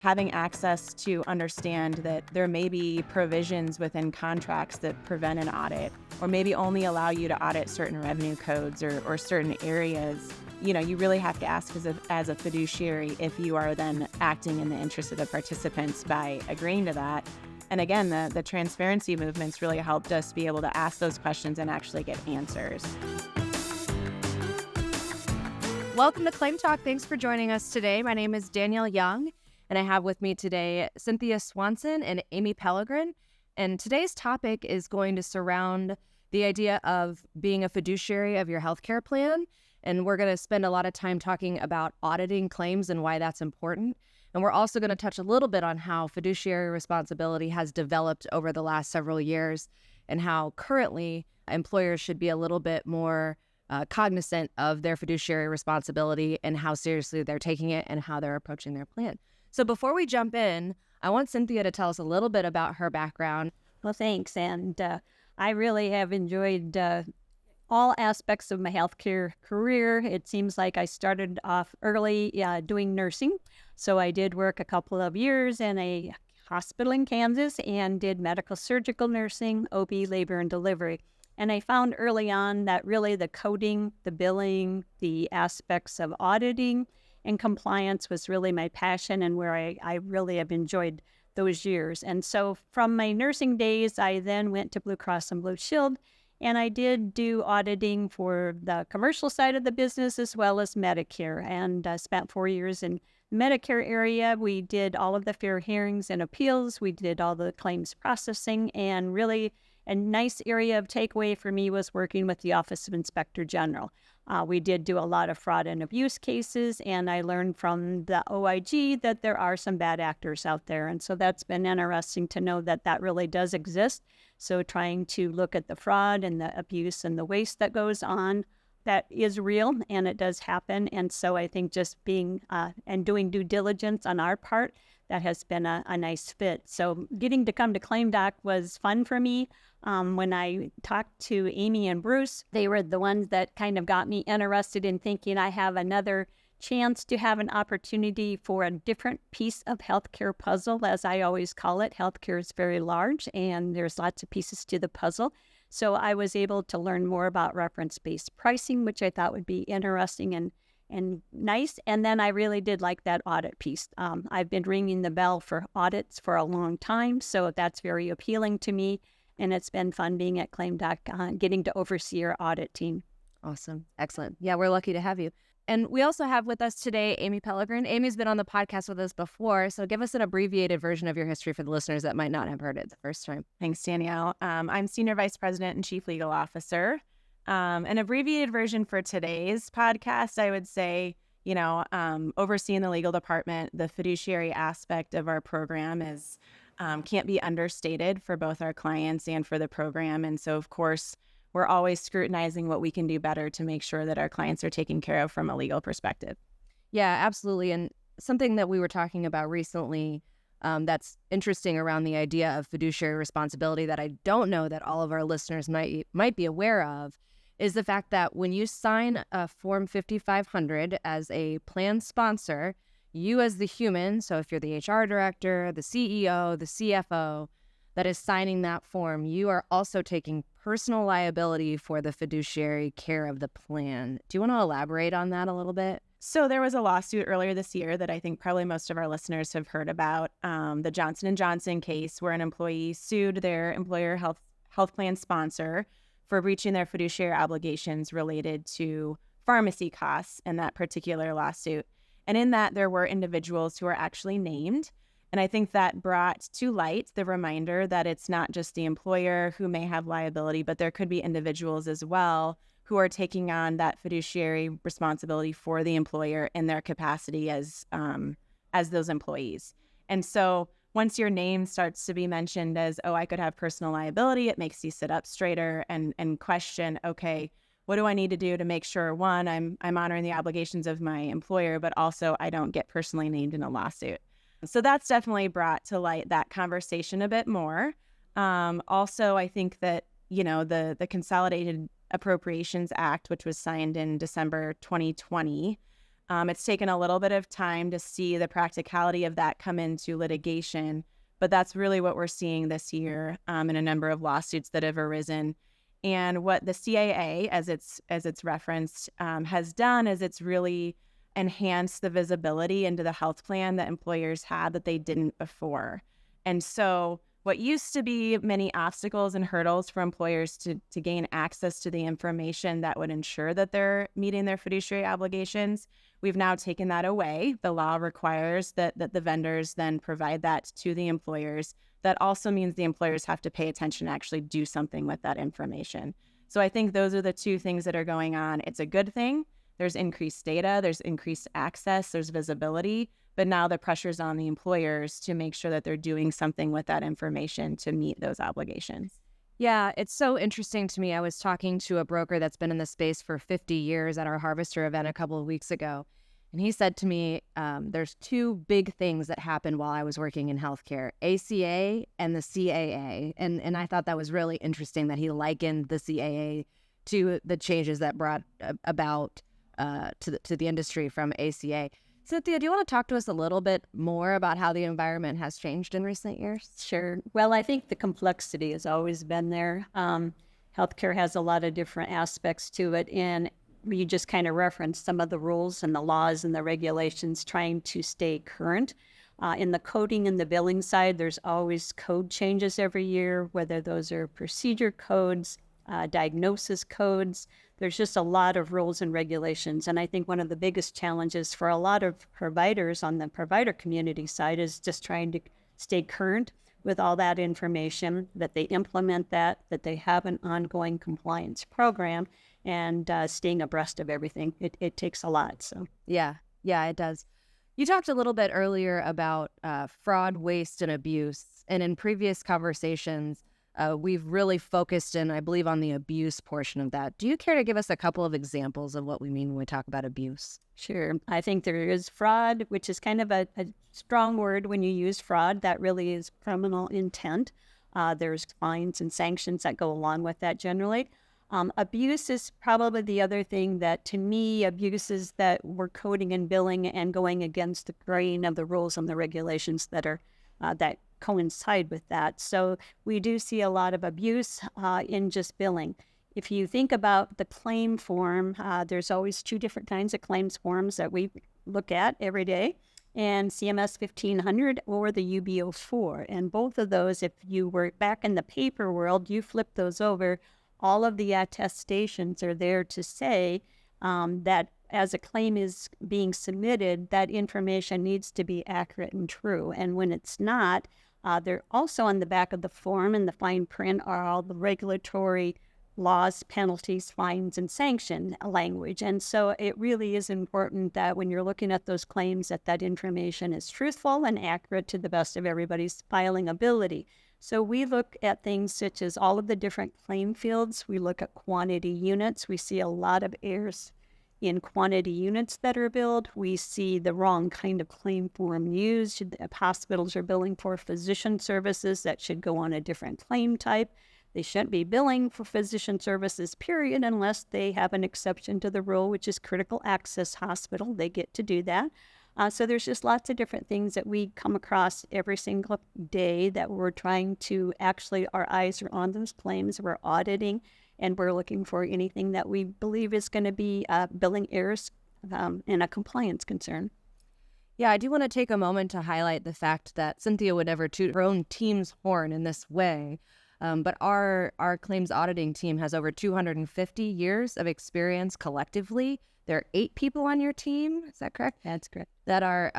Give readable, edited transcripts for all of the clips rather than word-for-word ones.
having access to understand that there may be provisions within contracts that prevent an audit, or maybe only allow you to audit certain revenue codes or certain areas. You really have to ask as a fiduciary if you are then acting in the interest of the participants by agreeing to that. And again, the transparency movement's really helped us be able to ask those questions and actually get answers. Welcome to ClaimTalk. Thanks for joining us today. My name is Danielle Young, and I have with me today Cynthia Swanson and Amy Pellegrin. And today's topic is going to surround the idea of being a fiduciary of your healthcare plan. And we're going to spend a lot of time talking about auditing claims and why that's important. And we're also going to touch a little bit on how fiduciary responsibility has developed over the last several years and how currently employers should be a little bit more cognizant of their fiduciary responsibility and how seriously they're taking it and how they're approaching their plan. So before we jump in, I want Cynthia to tell us a little bit about her background. Well, thanks. And I really have enjoyed all aspects of my healthcare career. It seems like I started off early doing nursing. So I did work a couple of years in a hospital in Kansas and did medical surgical nursing, OB, labor and delivery. And I found early on that really the coding, the billing, the aspects of auditing and compliance was really my passion and where I really have enjoyed those years. And so from my nursing days, I then went to Blue Cross and Blue Shield, and I did do auditing for the commercial side of the business as well as Medicare, and spent 4 years in the Medicare area. We did all of the fair hearings and appeals. We did all the claims processing, and really a nice area of takeaway for me was working with the Office of Inspector General. We did do a lot of fraud and abuse cases, and I learned from the OIG that there are some bad actors out there. And so that's been interesting to know that that really does exist. So trying to look at the fraud and the abuse and the waste that goes on, that is real and it does happen. And so I think just being and doing due diligence on our part, that has been a nice fit. So getting to come to ClaimTalk was fun for me. When I talked to Amy and Bruce, they were the ones that kind of got me interested in thinking I have another chance to have an opportunity for a different piece of healthcare puzzle, as I always call it. Healthcare is very large and there's lots of pieces to the puzzle. So I was able to learn more about reference-based pricing, which I thought would be interesting and nice. And then I really did like that audit piece. I've been ringing the bell for audits for a long time, so that's very appealing to me. And it's been fun being at ClaimTalk, getting to oversee our audit team. Awesome. Excellent. Yeah, we're lucky to have you. And we also have with us today Amy Pellegrin. Amy's been on the podcast with us before, so give us an abbreviated version of your history for the listeners that might not have heard it the first time. Thanks, Danielle. I'm Senior Vice President and Chief Legal Officer. An abbreviated version for today's podcast, I would say, overseeing the legal department, the fiduciary aspect of our program is can't be understated for both our clients and for the program. And so, of course, we're always scrutinizing what we can do better to make sure that our clients are taken care of from a legal perspective. Yeah, absolutely. And something that we were talking about recently that's interesting around the idea of fiduciary responsibility that I don't know that all of our listeners might be aware of is the fact that when you sign a Form 5500 as a plan sponsor, you as the human, so if you're the HR director, the CEO, the CFO, that is signing that form, you are also taking personal liability for the fiduciary care of the plan. Do you want to elaborate on that a little bit? So there was a lawsuit earlier this year that I think probably most of our listeners have heard about, the Johnson & Johnson case where an employee sued their employer health plan sponsor for breaching their fiduciary obligations related to pharmacy costs in that particular lawsuit. And in that, there were individuals who are actually named. And I think that brought to light the reminder that it's not just the employer who may have liability, but there could be individuals as well who are taking on that fiduciary responsibility for the employer in their capacity as those employees. And so once your name starts to be mentioned as, oh, I could have personal liability, it makes you sit up straighter and question, okay, what do I need to do to make sure, one, I'm honoring the obligations of my employer, but also I don't get personally named in a lawsuit. So that's definitely brought to light that conversation a bit more. Also, I think that, the Consolidated Appropriations Act, which was signed in December 2020, It's taken a little bit of time to see the practicality of that come into litigation, but that's really what we're seeing this year in a number of lawsuits that have arisen. And what the CAA, as it's referenced, has done is it's really enhanced the visibility into the health plan that employers had that they didn't before. And so what used to be many obstacles and hurdles for employers to gain access to the information that would ensure that they're meeting their fiduciary obligations, we've now taken that away. The law requires that the vendors then provide that to the employers. That also means the employers have to pay attention and actually do something with that information. So I think those are the two things that are going on. It's a good thing. There's increased data, there's increased access, there's visibility, but now the pressure's on the employers to make sure that they're doing something with that information to meet those obligations. Yeah, it's so interesting to me. I was talking to a broker that's been in the space for 50 years at our Harvester event a couple of weeks ago. And he said to me, there's two big things that happened while I was working in healthcare, ACA and the CAA. And I thought that was really interesting that he likened the CAA to the changes that brought about to the industry from ACA. Cynthia, do you want to talk to us a little bit more about how the environment has changed in recent years? Sure. Well, I think the complexity has always been there. Healthcare has a lot of different aspects to it, and you just kind of referenced some of the rules and the laws and the regulations trying to stay current. In the coding and the billing side, there's always code changes every year, whether those are procedure codes, diagnosis codes. There's just a lot of rules and regulations. And I think one of the biggest challenges for a lot of providers on the provider community side is just trying to stay current with all that information, that they implement that they have an ongoing compliance program, and staying abreast of everything. It takes a lot. So Yeah, it does. You talked a little bit earlier about fraud, waste, and abuse. And in previous conversations, we've really focused in, I believe, on the abuse portion of that. Do you care to give us a couple of examples of what we mean when we talk about abuse? Sure. I think there is fraud, which is kind of a strong word when you use fraud. That really is criminal intent. There's fines and sanctions that go along with that generally. Abuse is probably the other thing that, to me, abuse is that we're coding and billing and going against the grain of the rules and the regulations that are that coincide with that. So we do see a lot of abuse in just billing. If you think about the claim form, there's always two different kinds of claims forms that we look at every day, and CMS 1500 or the UB04. And both of those, if you were back in the paper world, you flip those over, all of the attestations are there to say that as a claim is being submitted, that information needs to be accurate and true. And when it's not, they're also on the back of the form and the fine print are all the regulatory laws, penalties, fines, and sanction language. And so it really is important that when you're looking at those claims, that information is truthful and accurate to the best of everybody's filing ability. So we look at things such as all of the different claim fields. We look at quantity units. We see a lot of errors in quantity units that are billed. We see the wrong kind of claim form used. Hospitals are billing for physician services that should go on a different claim type. They shouldn't be billing for physician services, period, unless they have an exception to the rule, which is critical access hospital. They get to do that. So there's just lots of different things that we come across every single day that we're trying to actually, our eyes are on those claims. We're auditing, and we're looking for anything that we believe is going to be billing errors and a compliance concern. Yeah, I do want to take a moment to highlight the fact that Cynthia would never toot her own team's horn in this way. But our claims auditing team has over 250 years of experience collectively. There are 8 people on your team. Is that correct? That's correct. That are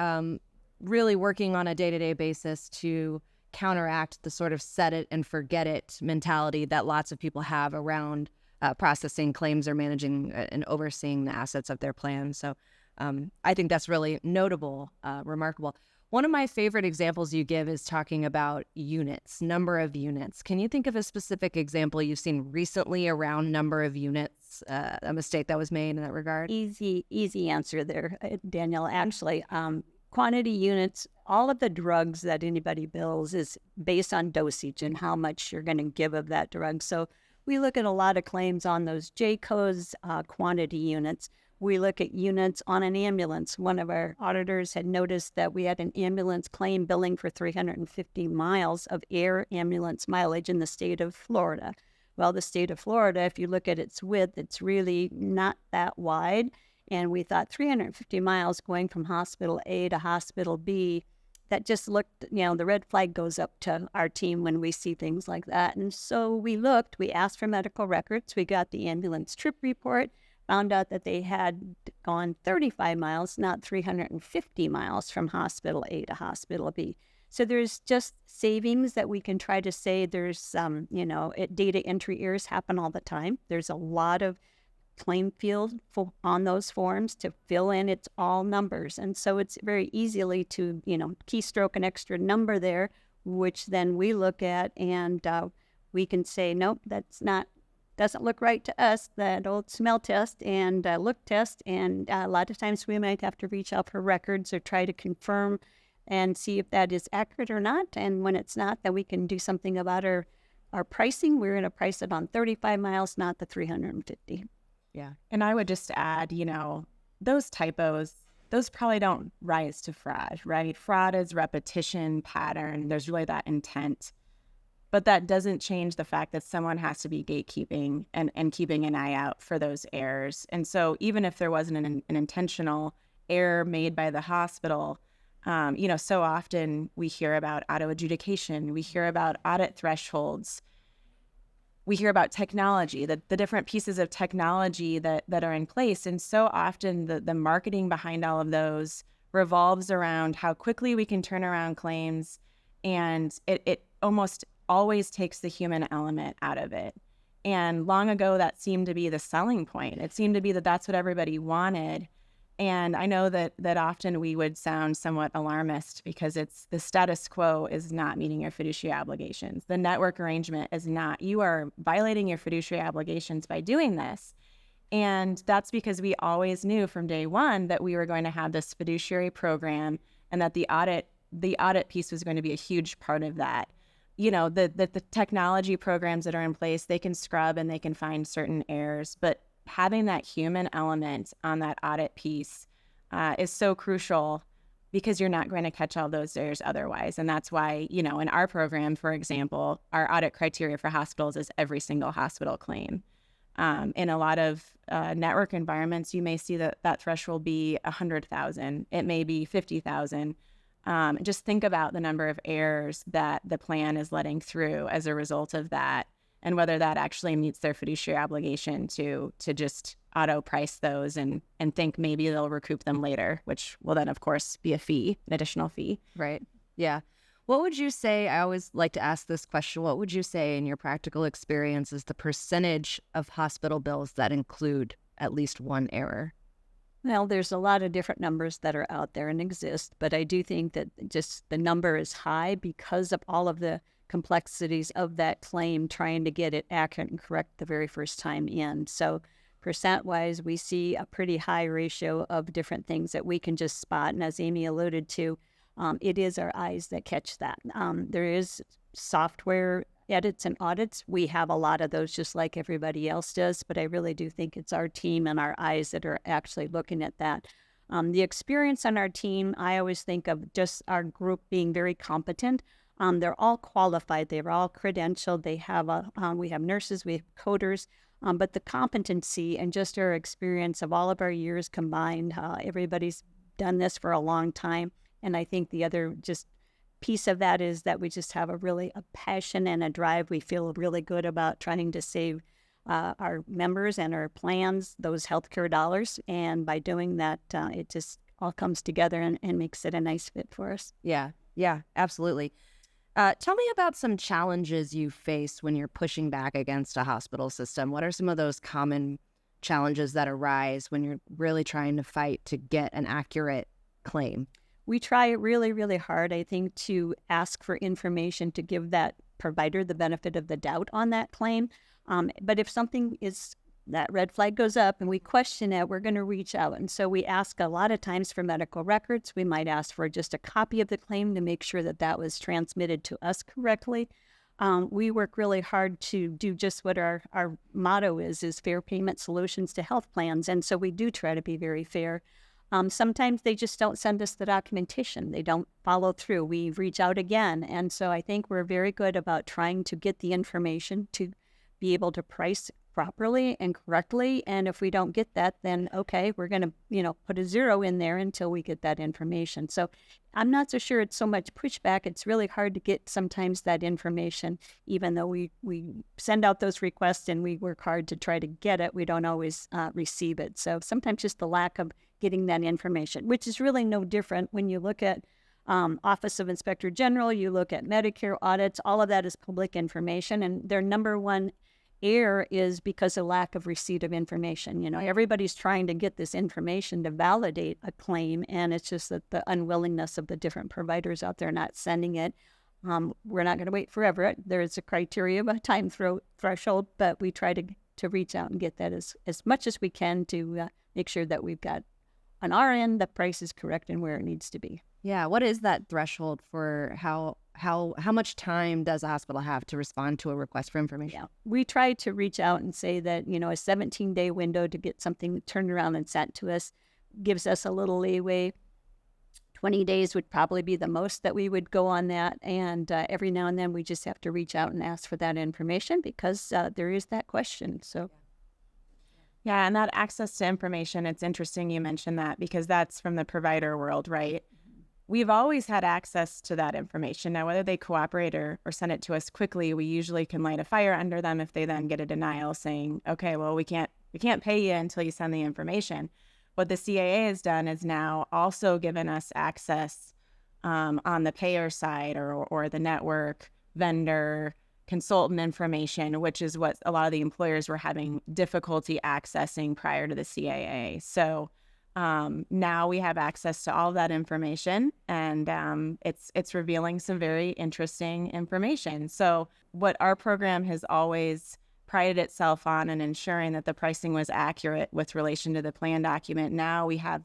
really working on a day-to-day basis to counteract the sort of set it and forget it mentality that lots of people have around processing claims or managing and overseeing the assets of their plan. So I think that's really notable, remarkable. One of my favorite examples you give is talking about units, number of units. Can you think of a specific example you've seen recently around number of units, a mistake that was made in that regard? Easy answer there, Danielle. Actually, quantity units, all of the drugs that anybody bills is based on dosage and how much you're going to give of that drug. So we look at a lot of claims on those J-codes, quantity units. We look at units on an ambulance. One of our auditors had noticed that we had an ambulance claim billing for 350 miles of air ambulance mileage in the state of Florida. Well, the state of Florida, if you look at its width, it's really not that wide. And we thought 350 miles going from hospital A to hospital B, that just looked, the red flag goes up to our team when we see things like that. And so we looked, we asked for medical records, we got the ambulance trip report, found out that they had gone 35 miles, not 350 miles from hospital A to hospital B. So there's just savings that we can try to say. There's, data entry errors happen all the time. There's a lot of claim field on those forms to fill in. It's all numbers. And so it's very easily to, keystroke an extra number there, which then we look at and we can say, nope, doesn't look right to us, that old smell test and look test. And a lot of times we might have to reach out for records or try to confirm and see if that is accurate or not. And when it's not, then we can do something about our pricing. We're going to price it on 35 miles, not the 350. Yeah. And I would just add, those typos, those probably don't rise to fraud, right? Fraud is repetition, pattern. There's really that intent. But that doesn't change the fact that someone has to be gatekeeping and keeping an eye out for those errors. And so even if there wasn't an intentional error made by the hospital, so often we hear about auto adjudication, we hear about audit thresholds, we hear about technology, the different pieces of technology that are in place. And so often the marketing behind all of those revolves around how quickly we can turn around claims. And it almost always takes the human element out of it. And long ago, that seemed to be the selling point. It seemed to be that that's what everybody wanted. And I know that often we would sound somewhat alarmist because it's the status quo is not meeting your fiduciary obligations. The network arrangement is not. You are violating your fiduciary obligations by doing this. And that's because we always knew from day one that we were going to have this fiduciary program and that the audit piece was going to be a huge part of that. The technology programs that are in place, they can scrub and they can find certain errors, but having that human element on that audit piece is so crucial because you're not going to catch all those errors otherwise. And that's why, in our program, for example, our audit criteria for hospitals is every single hospital claim. In a lot of network environments, you may see that threshold be 100,000. It may be 50,000. Just think about the number of errors that the plan is letting through as a result of that, and whether that actually meets their fiduciary obligation to just auto price those and think maybe they'll recoup them later, which will then, of course, be an additional fee. Right. Yeah. What would you say, I always like to ask this question, what would you say in your practical experience is the percentage of hospital bills that include at least one error? Well, there's a lot of different numbers that are out there and exist, but I do think that just the number is high because of all of the complexities of that claim, trying to get it accurate and correct the very first time in. So percent-wise, we see a pretty high ratio of different things that we can just spot. And as Amy alluded to, it is our eyes that catch that. There is software edits and audits. We have a lot of those just like everybody else does, but I really do think it's our team and our eyes that are actually looking at that. The experience on our team, I always think of just our group being very competent. They're all qualified. They're all credentialed. We have nurses, we have coders, but the competency and just our experience of all of our years combined, everybody's done this for a long time. And I think the other just piece of that is that we just have a passion and a drive. We feel really good about trying to save our members and our plans those healthcare dollars. And by doing that, it just all comes together and makes it a nice fit for us. Yeah, absolutely. Tell me about some challenges you face when you're pushing back against a hospital system. What are some of those common challenges that arise when you're really trying to fight to get an accurate claim? We try really, really hard, I think, to ask for information to give that provider the benefit of the doubt on that claim. But if something is, that red flag goes up and we question it, we're going to reach out. And so we ask a lot of times for medical records. We might ask for just a copy of the claim to make sure that that was transmitted to us correctly. we work really hard to do just what our motto is fair payment solutions to health plans. And so we do try to be very fair. Sometimes they just don't send us the documentation. They don't follow through. We reach out again. And so I think we're very good about trying to get the information to be able to price properly and correctly. And if we don't get that, then okay, we're going to, put a 0 in there until we get that information. So I'm not so sure it's so much pushback. It's really hard to get sometimes that information, even though we send out those requests and we work hard to try to get it. We don't always receive it. So sometimes just the lack of getting that information, which is really no different when you look at Office of Inspector General, you look at Medicare audits, all of that is public information. And their number one error is because of lack of receipt of information. Everybody's trying to get this information to validate a claim, and it's just that the unwillingness of the different providers out there not sending it. We're not going to wait forever. There is a criteria, a time threshold, but we try to reach out and get that as much as we can to make sure that we've got on our end the price is correct and where it needs to be. Yeah. What is that threshold for how much time does a hospital have to respond to a request for information? Yeah. We try to reach out and say that, a 17-day window to get something turned around and sent to us gives us a little leeway. 20 days would probably be the most that we would go on that. And every now and then we just have to reach out and ask for that information because there is that question. So. Yeah, and that access to information, it's interesting you mentioned that because that's from the provider world, right? We've always had access to that information. Now, whether they cooperate or send it to us quickly, we usually can light a fire under them if they then get a denial saying, okay, well, we can't pay you until you send the information. What the CAA has done is now also given us access on the payer side or the network, vendor, consultant information, which is what a lot of the employers were having difficulty accessing prior to the CAA. So now we have access to all of that information, and it's revealing some very interesting information. So what our program has always prided itself on and ensuring that the pricing was accurate with relation to the plan document. Now we have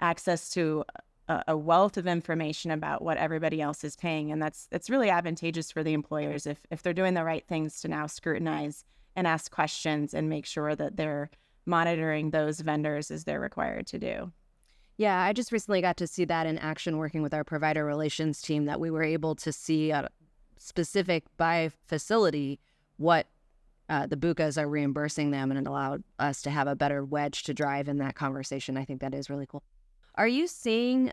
access to a wealth of information about what everybody else is paying, and that's really advantageous for the employers if they're doing the right things to now scrutinize and ask questions and make sure that they're monitoring those vendors as they're required to do. Yeah, I just recently got to see that in action working with our provider relations team, that we were able to see specific by facility what the BUCAs are reimbursing them, and it allowed us to have a better wedge to drive in that conversation. I think that is really cool. Are you seeing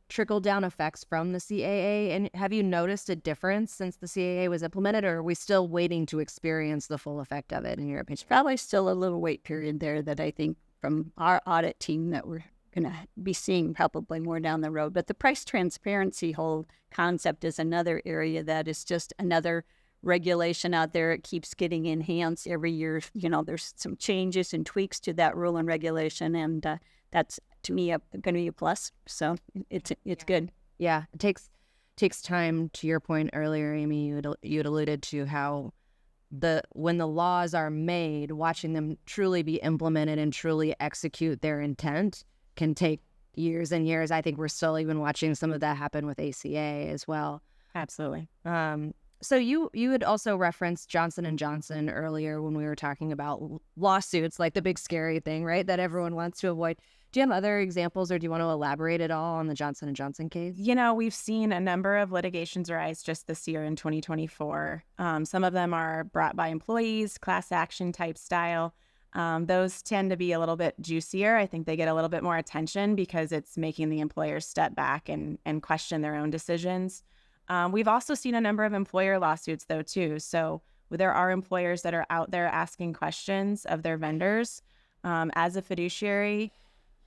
trickle-down effects from the CAA? And have you noticed a difference since the CAA was implemented, or are we still waiting to experience the full effect of it, in your opinion? Probably still a little wait period there that I think from our audit team that we're going to be seeing probably more down the road. But the price transparency whole concept is another area that is just another regulation out there. It keeps getting enhanced every year. There's some changes and tweaks to that rule and regulation, and that's, to me, going to be a plus. So it's good. Yeah, it takes time. To your point earlier, Amy, you'd alluded to how when the laws are made, watching them truly be implemented and truly execute their intent can take years and years. I think we're still even watching some of that happen with ACA as well. Absolutely. So you had also referenced Johnson & Johnson earlier when we were talking about lawsuits, like the big scary thing, right, that everyone wants to avoid. Do you have other examples, or do you want to elaborate at all on the Johnson & Johnson case? We've seen a number of litigations arise just this year in 2024. Some of them are brought by employees, class action type style. Those tend to be a little bit juicier. I think they get a little bit more attention because it's making the employers step back and question their own decisions. We've also seen a number of employer lawsuits, though, too. So there are employers that are out there asking questions of their vendors. As a fiduciary,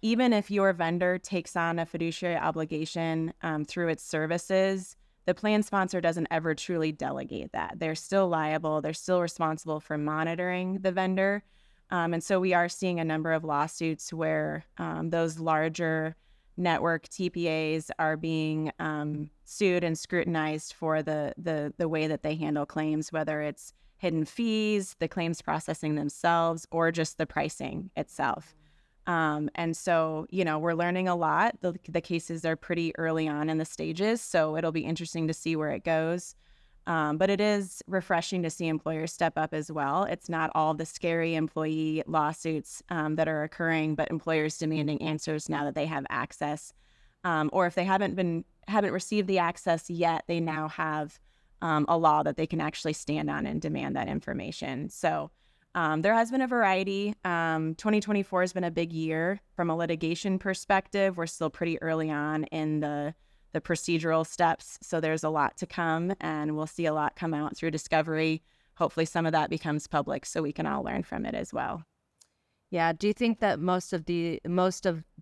even if your vendor takes on a fiduciary obligation through its services, the plan sponsor doesn't ever truly delegate that. They're still liable. They're still responsible for monitoring the vendor. And so we are seeing a number of lawsuits where those larger network TPAs are being sued and scrutinized for the way that they handle claims, whether it's hidden fees, the claims processing themselves, or just the pricing itself. And so, we're learning a lot. The cases are pretty early on in the stages, so it'll be interesting to see where it goes. But it is refreshing to see employers step up as well. It's not all the scary employee lawsuits that are occurring, but employers demanding answers now that they have access. Or if they haven't received the access yet, they now have a law that they can actually stand on and demand that information. So there has been a variety. 2024 has been a big year from a litigation perspective. We're still pretty early on in the procedural steps. So there's a lot to come, and we'll see a lot come out through discovery. Hopefully some of that becomes public so we can all learn from it as well. Yeah. Do you think that most of the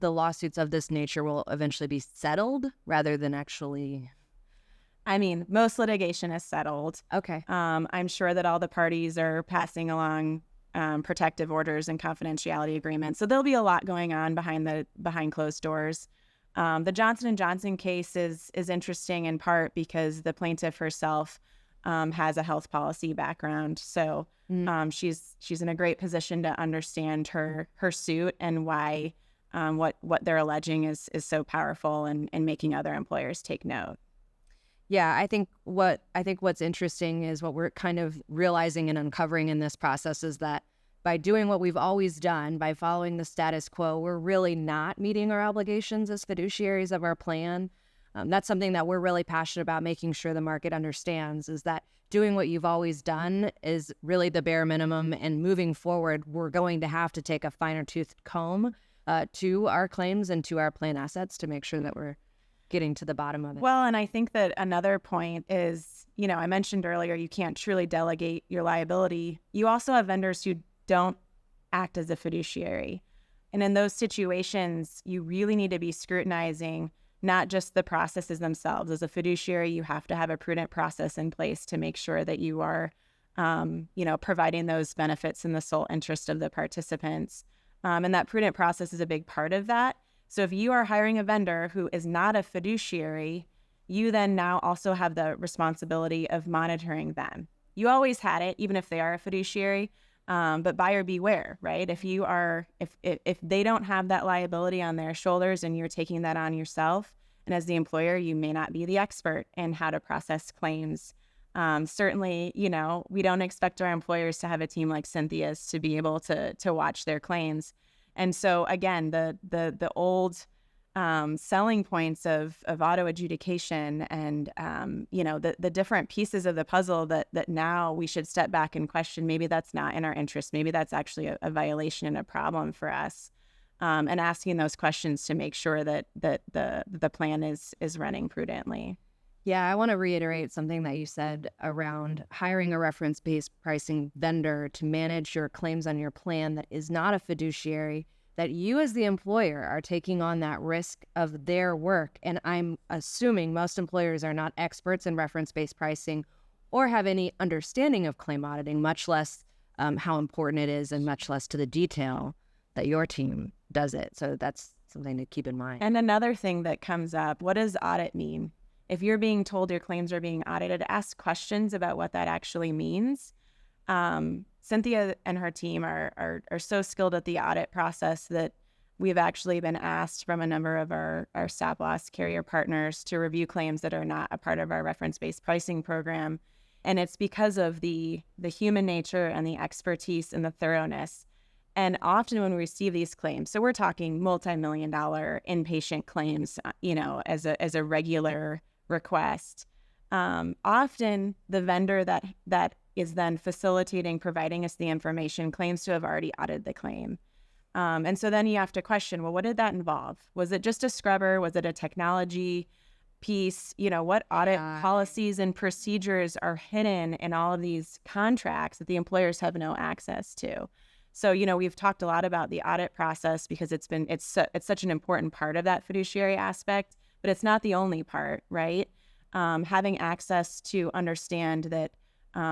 lawsuits of this nature will eventually be settled rather than actually? I mean, most litigation is settled. Okay. I'm sure that all the parties are passing along protective orders and confidentiality agreements. So there'll be a lot going on behind closed doors. The Johnson & Johnson case is interesting in part because the plaintiff herself has a health policy background. So she's in a great position to understand her suit and why what they're alleging is so powerful and making other employers take note. Yeah, I think what's interesting is what we're kind of realizing and uncovering in this process is that by doing what we've always done, by following the status quo, we're really not meeting our obligations as fiduciaries of our plan. That's something that we're really passionate about, making sure the market understands, is that doing what you've always done is really the bare minimum. And moving forward, we're going to have to take a finer toothed comb to our claims and to our plan assets to make sure that we're getting to the bottom of it. Well, and I think that another point is, I mentioned earlier, you can't truly delegate your liability. You also have vendors who don't act as a fiduciary. And in those situations, you really need to be scrutinizing not just the processes themselves. As a fiduciary, you have to have a prudent process in place to make sure that you are, providing those benefits in the sole interest of the participants. And that prudent process is a big part of that. So if you are hiring a vendor who is not a fiduciary, you then now also have the responsibility of monitoring them. You always had it, even if they are a fiduciary. But buyer beware, right? If they don't have that liability on their shoulders and you're taking that on yourself, and as the employer, you may not be the expert in how to process claims. Certainly, we don't expect our employers to have a team like Cynthia's to be able to watch their claims. And so again, the old selling points of auto adjudication and the different pieces of the puzzle that now we should step back and question. Maybe that's not in our interest. Maybe that's actually a violation and a problem for us. And asking those questions to make sure that the plan is running prudently. Yeah, I want to reiterate something that you said around hiring a reference-based pricing vendor to manage your claims on your plan that is not a fiduciary, that you as the employer are taking on that risk of their work. And I'm assuming most employers are not experts in reference-based pricing or have any understanding of claim auditing, much less how important it is and much less to the detail that your team does it. So that's something to keep in mind. And another thing that comes up, what does audit mean? If you're being told your claims are being audited, ask questions about what that actually means. Cynthia and her team are so skilled at the audit process that we've actually been asked from a number of our stop loss carrier partners to review claims that are not a part of our reference-based pricing program. And it's because of the human nature and the expertise and the thoroughness. And often when we receive these claims, so we're talking multi-million-dollar inpatient claims, as a regular request. Often the vendor that is then facilitating, providing us the information, claims to have already audited the claim. And so then you have to question, well, what did that involve? Was it just a scrubber? Was it a technology piece? What audit policies and procedures are hidden in all of these contracts that the employers have no access to? So, we've talked a lot about the audit process because it's such an important part of that fiduciary aspect, but it's not the only part, right? Having access to understand that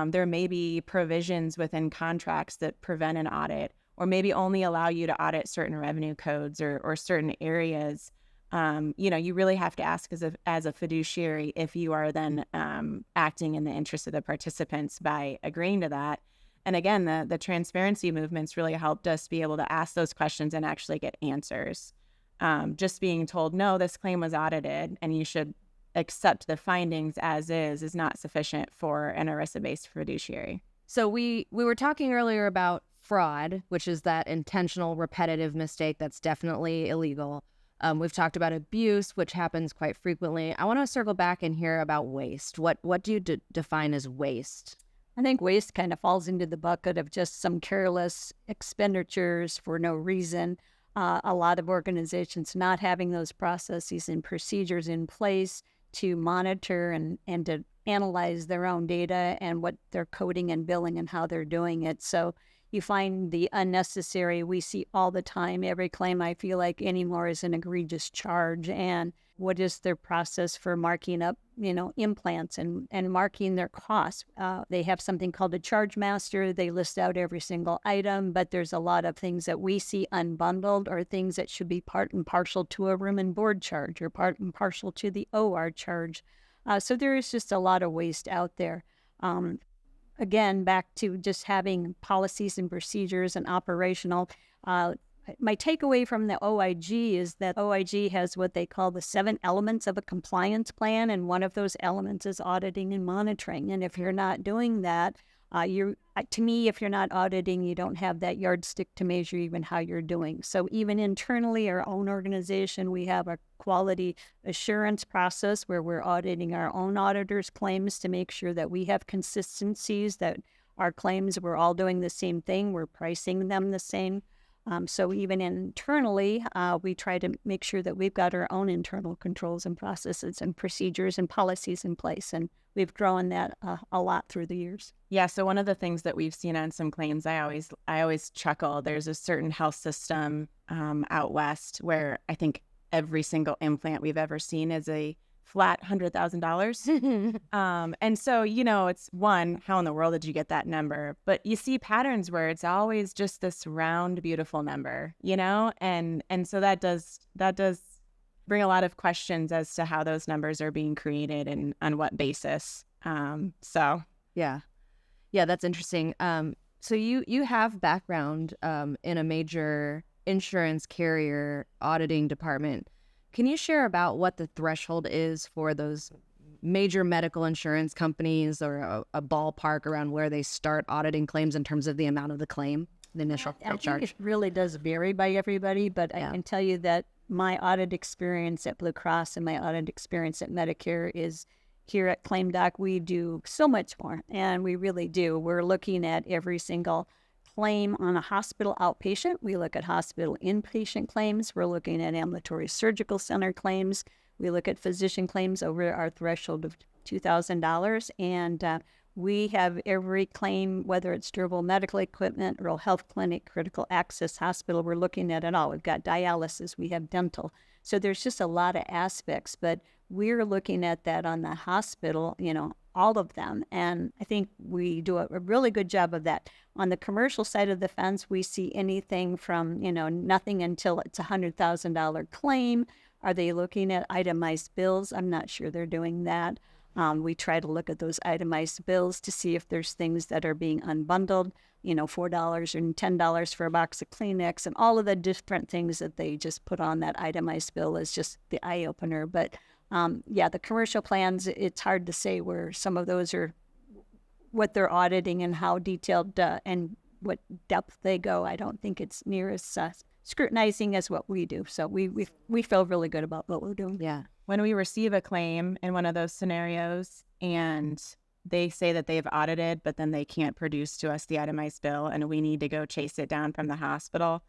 there may be provisions within contracts that prevent an audit or maybe only allow you to audit certain revenue codes or certain areas. You really have to ask as a fiduciary if you are then acting in the interest of the participants by agreeing to that. And again, the transparency movement's really helped us be able to ask those questions and actually get answers. Just being told, no, this claim was audited and you should accept the findings as is not sufficient for an ERISA-based fiduciary. So we were talking earlier about fraud, which is that intentional repetitive mistake that's definitely illegal. We've talked about abuse, which happens quite frequently. I want to circle back and hear about waste. What do you define as waste? I think waste kind of falls into the bucket of just some careless expenditures for no reason. A lot of organizations not having those processes and procedures in place to monitor and to analyze their own data and what they're coding and billing and how they're doing it. So you find the unnecessary, we see all the time. Every claim I feel like anymore is an egregious charge. And what is their process for marking up, implants and marking their costs? They have something called a charge master. They list out every single item, but there's a lot of things that we see unbundled or things that should be part and parcel to a room and board charge or part and parcel to the OR charge. So there is just a lot of waste out there. Again, back to just having policies and procedures and operational. My takeaway from the OIG is that OIG has what they call the 7 elements of a compliance plan, and one of those elements is auditing and monitoring. And if you're not doing that, to me, if you're not auditing, you don't have that yardstick to measure even how you're doing. So even internally, our own organization, we have a quality assurance process where we're auditing our own auditors' claims to make sure that we have consistencies, that our claims, we're all doing the same thing, we're pricing them the same. So even internally, we try to make sure that we've got our own internal controls and processes and procedures and policies in place. And we've grown that a lot through the years. Yeah. So one of the things that we've seen on some claims, I always chuckle. There's a certain health system out west where I think every single implant we've ever seen is a flat $100,000. And so, it's one, how in the world did you get that number? But you see patterns where it's always just this round, beautiful number, and so that does bring a lot of questions as to how those numbers are being created and on what basis. Yeah, that's interesting. So you have background in a major insurance carrier auditing department. Can you share about what the threshold is for those major medical insurance companies, or a ballpark around where they start auditing claims in terms of the amount of the claim, the initial I charge? think it really does vary by everybody, but Yeah. I can tell you that my audit experience at Blue Cross and my audit experience at Medicare is here at ClaimTalk, we do so much more, and we really do. We're looking at every single claim on a hospital outpatient. We look at hospital inpatient claims. We're looking at ambulatory surgical center claims. We look at physician claims over our threshold of $2,000. And we have every claim, whether it's durable medical equipment, rural health clinic, critical access hospital, we're looking at it all. We've got dialysis, we have dental. So there's just a lot of aspects, but we're looking at that on the hospital, all of them. And I think we do a really good job of that. On the commercial side of the fence, we see anything from, nothing until it's a $100,000 claim. Are they looking at itemized bills? I'm not sure they're doing that. We try to look at those itemized bills to see if there's things that are being unbundled, $4 and $10 for a box of Kleenex, and all of the different things that they just put on that itemized bill is just the eye opener. But the commercial plans, it's hard to say where some of those are, what they're auditing and how detailed and what depth they go. I don't think it's near as scrutinizing as what we do. So we feel really good about what we're doing. Yeah. When we receive a claim in one of those scenarios and they say that they've audited, but then they can't produce to us the itemized bill and we need to go chase it down from the hospital,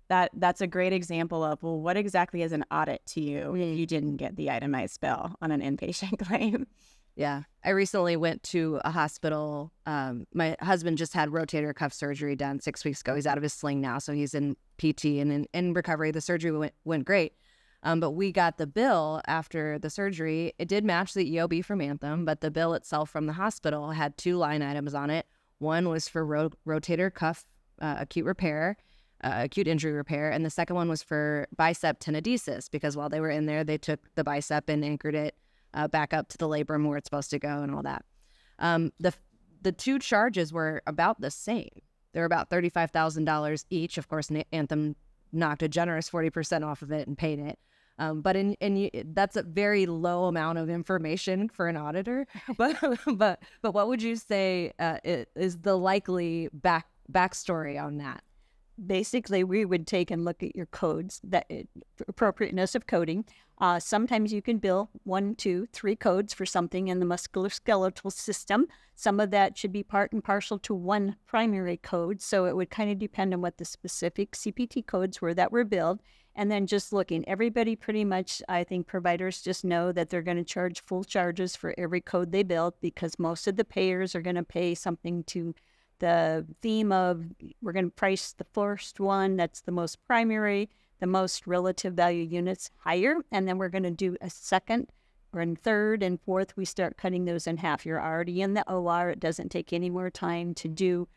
that's a great example of, well, what exactly is an audit to you if you didn't get the itemized bill on an inpatient claim? Yeah. I recently went to a hospital. My husband just had rotator cuff surgery done 6 weeks ago. He's out of his sling now, so he's in PT and in recovery. The surgery went great. But we got the bill after the surgery. It did match the EOB from Anthem, but the bill itself from the hospital had 2 line items on it. One was for rotator cuff acute injury repair, and the second one was for bicep tenodesis, because while they were in there, they took the bicep and anchored it back up to the labrum where it's supposed to go and all that. The 2 charges were about the same. They're about $35,000 each. Of course, Anthem knocked a generous 40% off of it and paid it. That's a very low amount of information for an auditor. But what would you say is the likely backstory on that? Basically, we would take and look at your codes, that appropriateness of coding. Sometimes you can bill 1, 2, 3 codes for something in the musculoskeletal system. Some of that should be part and parcel to one primary code. So it would kind of depend on what the specific CPT codes were that were billed. And then just looking, everybody pretty much, I think providers just know that they're going to charge full charges for every code they bill, because most of the payers are going to pay something to the theme of, we're going to price the first one that's the most primary, the most relative value units higher, and then we're going to do a second and third and fourth. We start cutting those in half. You're already in the OR. It doesn't take any more time to do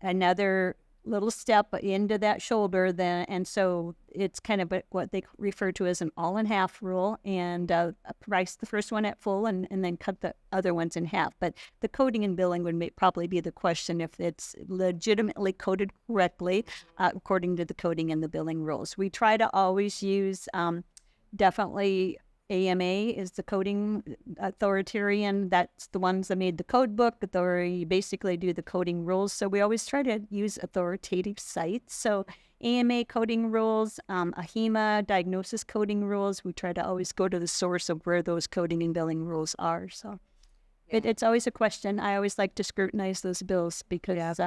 another little step into that shoulder. And so it's kind of what they refer to as an all-in-half rule, and price the first one at full and then cut the other ones in half. But the coding and billing would probably be the question, if it's legitimately coded correctly according to the coding and the billing rules. We try to always use definitely AMA is the coding authoritarian. That's the ones that made the code book. They basically do the coding rules. So we always try to use authoritative sites. So AMA coding rules, AHIMA diagnosis coding rules. We try to always go to the source of where those coding and billing rules are. So it's always a question. I always like to scrutinize those bills because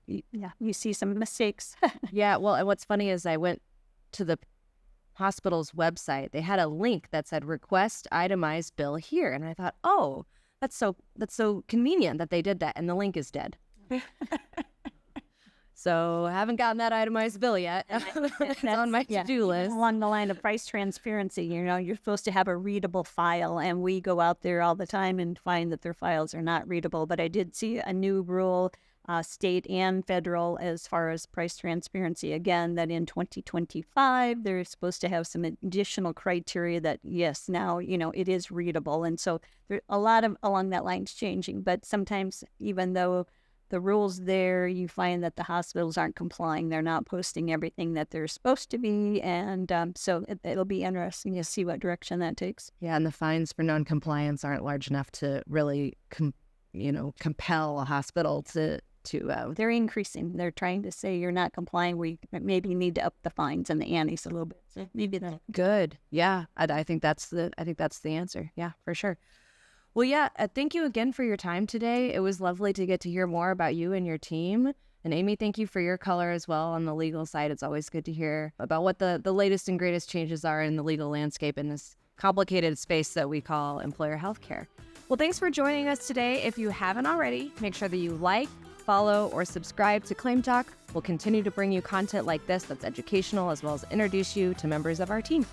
you see some mistakes. Yeah. Well, and what's funny is I went to the hospital's website. They had a link that said request itemized bill here, and I thought, oh, that's so convenient that they did that, and the link is dead. So I haven't gotten that itemized bill yet. It's on my to-do list. Along the line of price transparency, you're supposed to have a readable file, and we go out there all the time and find that their files are not readable. But I did see a new rule, state and federal, as far as price transparency. Again, that in 2025, they're supposed to have some additional criteria that, yes, now, it is readable. And so there a lot of along that line's changing. But sometimes, even though the rules there, you find that the hospitals aren't complying. They're not posting everything that they're supposed to be. And so it'll be interesting to see what direction that takes. Yeah, and the fines for noncompliance aren't large enough to really compel a hospital to they're increasing. They're trying to say you're not complying. We maybe need to up the fines and the antes a little bit. So maybe that. Good. Yeah, I think that's the answer. Yeah, for sure. Well, yeah. Thank you again for your time today. It was lovely to get to hear more about you and your team. And Amy, thank you for your color as well on the legal side. It's always good to hear about what the latest and greatest changes are in the legal landscape in this complicated space that we call employer health care. Well, thanks for joining us today. If you haven't already, make sure that you like, follow, or subscribe to ClaimTalk. We'll continue to bring you content like this that's educational, as well as introduce you to members of our team.